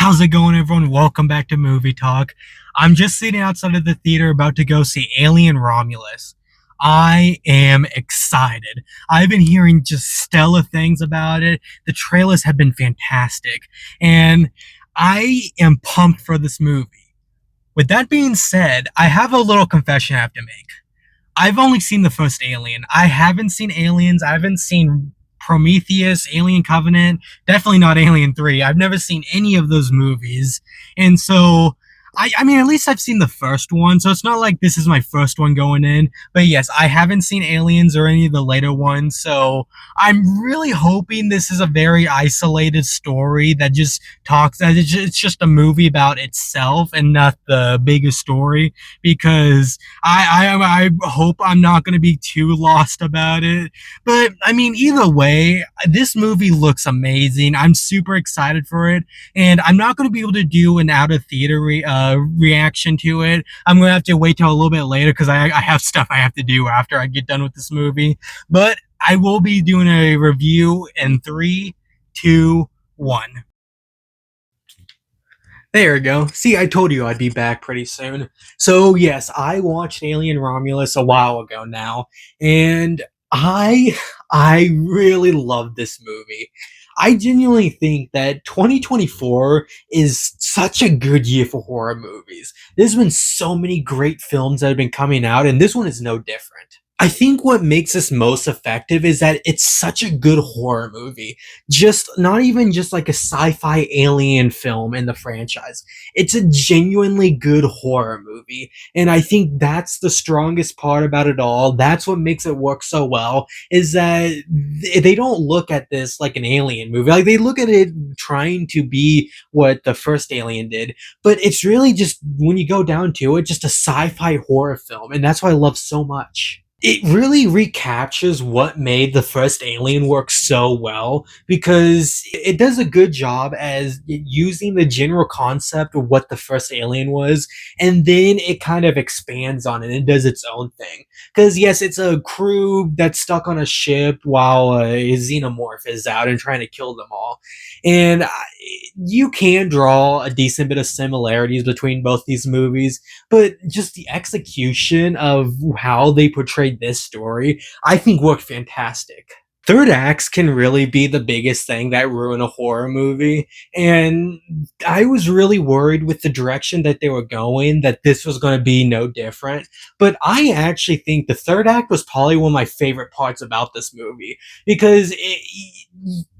How's it going, everyone? Welcome back to Movie Talk. I'm just sitting outside of the theater about to go see Alien Romulus. I am excited. I've been hearing just stellar things about it. The trailers have been fantastic, and I am pumped for this movie. With that being said, I have a little confession I have to make. I've only seen the first Alien. I haven't seen Aliens. I haven't seen Prometheus, Alien Covenant, definitely not Alien 3. I've never seen any of those movies. And so, I mean, at least I've seen the first one. So it's not like this is my first one going in. But yes, I haven't seen Aliens or any of the later ones. So I'm really hoping this is a very isolated story that just talks, that it's just a movie about itself and not the bigger story, because I hope I'm not going to be too lost about it. But I mean, either way, this movie looks amazing. I'm super excited for it, and I'm not going to be able to do an out of theater reaction to it. I'm going to have to wait till a little bit later because I have stuff I have to do after I get done with this movie. But I will be doing a review in three, two, one. There we go. See, I told you I'd be back pretty soon. So yes, I watched Alien Romulus a while ago now, and I really love this movie. I genuinely think that 2024 is such a good year for horror movies. There's been so many great films that have been coming out, and this one is no different. I think what makes this most effective is that it's such a good horror movie. Just not even just like a sci-fi alien film in the franchise. It's a genuinely good horror movie. And I think that's the strongest part about it all. That's what makes it work so well, is that they don't look at this like an alien movie. Like, they look at it trying to be what the first Alien did, but it's really just, when you go down to it, just a sci-fi horror film. And that's what I love so much. It really recaptures what made the first Alien work so well, because it does a good job as using the general concept of what the first Alien was, and then it kind of expands on it and does its own thing. Because yes, it's a crew that's stuck on a ship while a xenomorph is out and trying to kill them all. And you can draw a decent bit of similarities between both these movies, but just the execution of how they portrayed this story, I think worked fantastic. Third acts can really be the biggest thing that ruin a horror movie, and I was really worried with the direction that they were going that this was going to be no different. But I actually think the third act was probably one of my favorite parts about this movie, because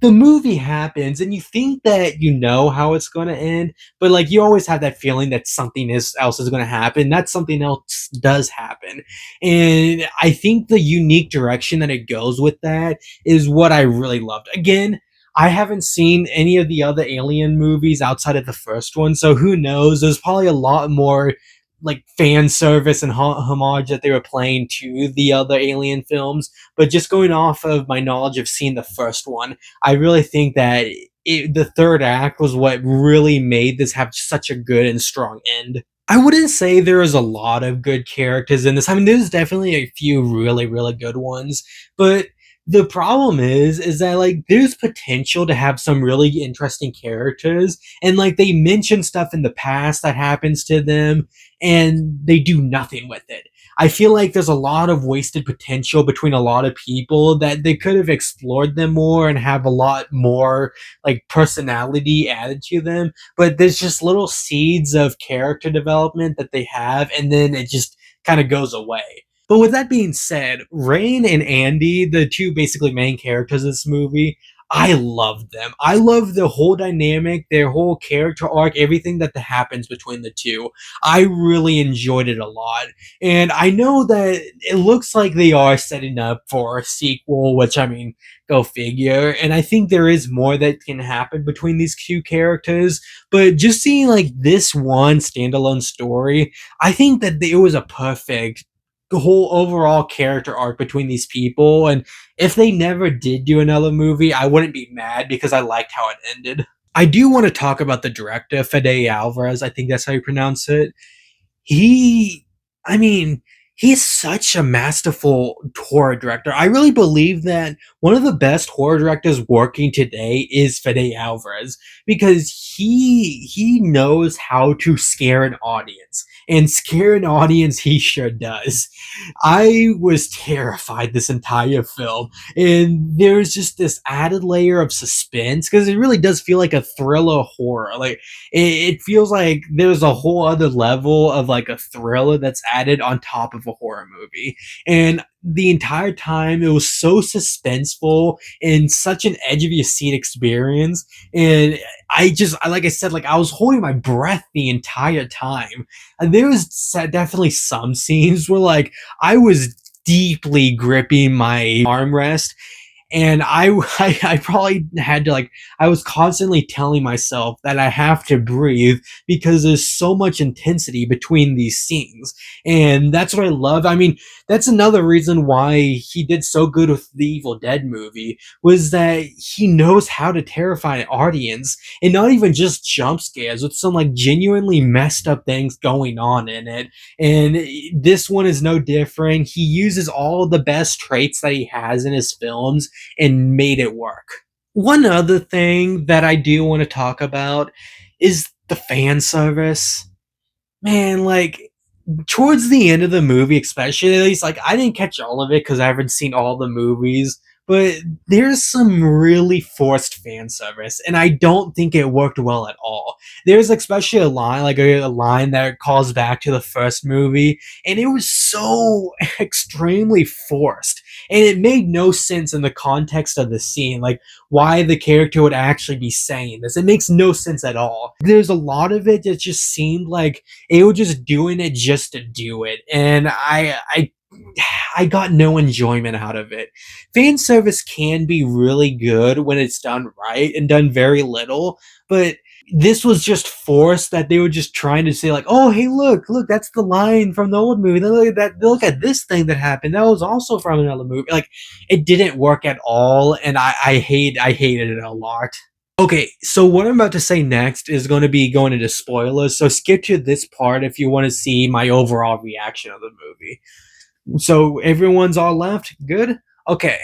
the movie happens and you think that you know how it's going to end, but like, you always have that feeling that else is going to happen, that something else does happen. And I think the unique direction that it goes with that is what I really loved. Again, I haven't seen any of the other Alien movies outside of the first one, so who knows? There's probably a lot more like fan service and homage that they were playing to the other Alien films. But just going off of my knowledge of seeing the first one, I really think that the third act was what really made this have such a good and strong end. I wouldn't say there is a lot of good characters in this. I mean, there's definitely a few really, really good ones, but the problem is that like, there's potential to have some really interesting characters, and like, they mention stuff in the past that happens to them, and they do nothing with it. I feel like there's a lot of wasted potential between a lot of people that they could have explored them more and have a lot more like personality added to them, but there's just little seeds of character development that they have, and then it just kind of goes away. But with that being said, Rain and Andy, the two basically main characters of this movie, I love them. I love the whole dynamic, their whole character arc, everything that happens between the two. I really enjoyed it a lot. And I know that it looks like they are setting up for a sequel, which, I mean, go figure. And I think there is more that can happen between these two characters. But just seeing like this one standalone story, I think that it was a perfect whole overall character arc between these people. And if they never did do another movie, I wouldn't be mad, because I liked how it ended. I do want to talk about the director, Fede Alvarez. I think that's how you pronounce it. He, I mean, He's such a masterful horror director. I really believe that one of the best horror directors working today is Fede Alvarez because he knows how to scare an audience. And scare an audience he sure does. I was terrified this entire film, and there's just this added layer of suspense because it really does feel like a thriller horror. Like it feels like there's a whole other level of like a thriller that's added on top of a horror movie. And the entire time it was so suspenseful and such an edge of your seat experience. And like I said, like I was holding my breath the entire time. And there was definitely some scenes where like I was deeply gripping my armrest, and I probably had to like I was constantly telling myself that I have to breathe because there's so much intensity between these scenes, and that's what I love. I mean, that's another reason why he did so good with the Evil Dead movie was that he knows how to terrify an audience, and not even just jump scares with some like genuinely messed up things going on in it. And this one is no different. He uses all of the best traits that he has in his films and made it work. One other thing that I do want to talk about is the fan service. Man, like towards the end of the movie, especially at least, like I didn't catch all of it because I haven't seen all the movies. But there's some really forced fan service, and I don't think it worked well at all. There's especially a line, like a line that calls back to the first movie, and it was so extremely forced, and it made no sense in the context of the scene. Like why the character would actually be saying this, it makes no sense at all. There's a lot of it that just seemed like they were just doing it just to do it, and I got no enjoyment out of it. Fan service can be really good when it's done right and done very little, but this was just forced that they were just trying to say like, oh hey look, that's the line from the old movie. Then look at that, look at this thing that happened. That was also from another movie. Like it didn't work at all, and I hated it a lot. Okay, so what I'm about to say next is going to be going into spoilers, so skip to this part if you want to see my overall reaction of the movie. So everyone's all left? Good? Okay.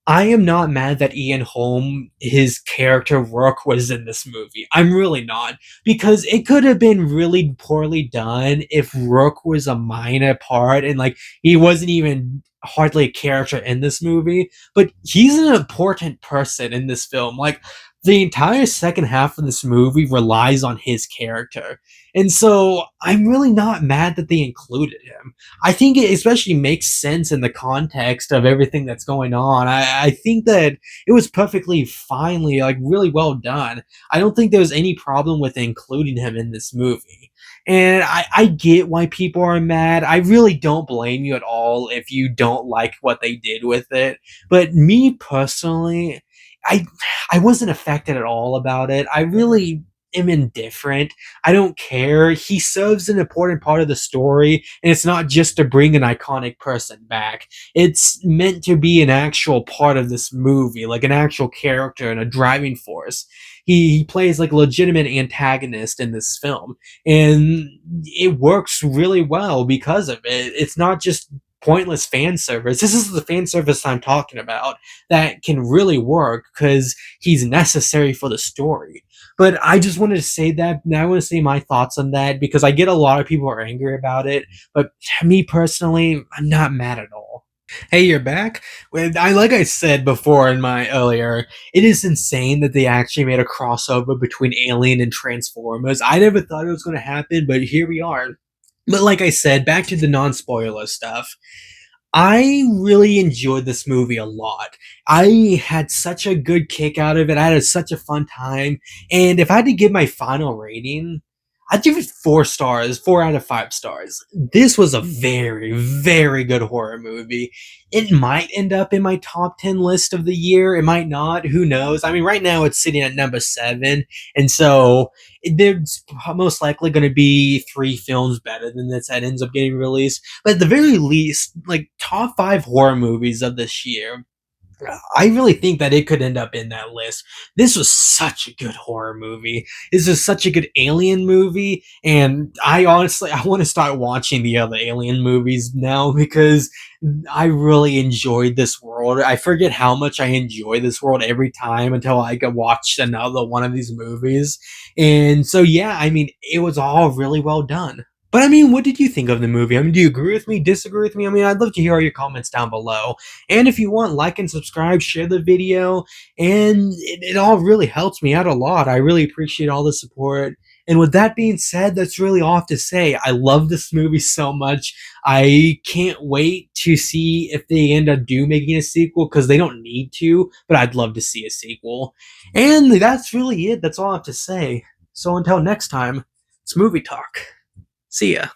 I am not mad that Ian Holm, his character Rourke, was in this movie. I'm really not. Because it could have been really poorly done if Rourke was a minor part and like he wasn't even hardly a character in this movie. But he's an important person in this film. Like the entire second half of this movie relies on his character. And so I'm really not mad that they included him. I think it especially makes sense in the context of everything that's going on. I think that it was perfectly finely, like really well done. I don't think there was any problem with including him in this movie. And I get why people are mad. I really don't blame you at all if you don't like what they did with it. But me personally, I I wasn't affected at all about it. I really am indifferent. I don't care. He serves an important part of the story, and it's not just to bring an iconic person back. It's meant to be an actual part of this movie, like an actual character and a driving force. He plays like a legitimate antagonist in this film, and it works really well because of it. It's not just pointless fan service. This is the fan service I'm talking about that can really work because he's necessary for the story. But I just wanted to say that. Now I want to say my thoughts on that because I get a lot of people are angry about it. But me personally, I'm not mad at all. Hey, you're back. Well, like I said before in my earlier, it is insane that they actually made a crossover between Alien and Transformers. I never thought it was going to happen, but here we are. But like I said, back to the non-spoiler stuff. I really enjoyed this movie a lot. I had such a good kick out of it. I had such a fun time. And if I had to give my final rating, I'd give it 4 stars, 4 out of 5 stars. This was a very, very good horror movie. It might end up in my top 10 list of the year. It might not. Who knows? I mean, right now it's sitting at number 7. And so there's most likely going to be 3 films better than this that ends up getting released. But at the very least, like top 5 horror movies of this year, I really think that it could end up in that list. This was such a good horror movie. This is such a good alien movie, and I want to start watching the other alien movies now because I really enjoyed this world. I forget how much I enjoy this world every time until I get watched another one of these movies. And so yeah, I mean, it was all really well done. But I mean, what did you think of the movie? I mean, do you agree with me, disagree with me? I mean, I'd love to hear all your comments down below. And if you want, like and subscribe, share the video, and it all really helps me out a lot. I really appreciate all the support. And with that being said, that's really all I have to say. I love this movie so much. I can't wait to see if they end up making a sequel because they don't need to, but I'd love to see a sequel. And that's really it. That's all I have to say. So until next time, it's movie talk. See ya.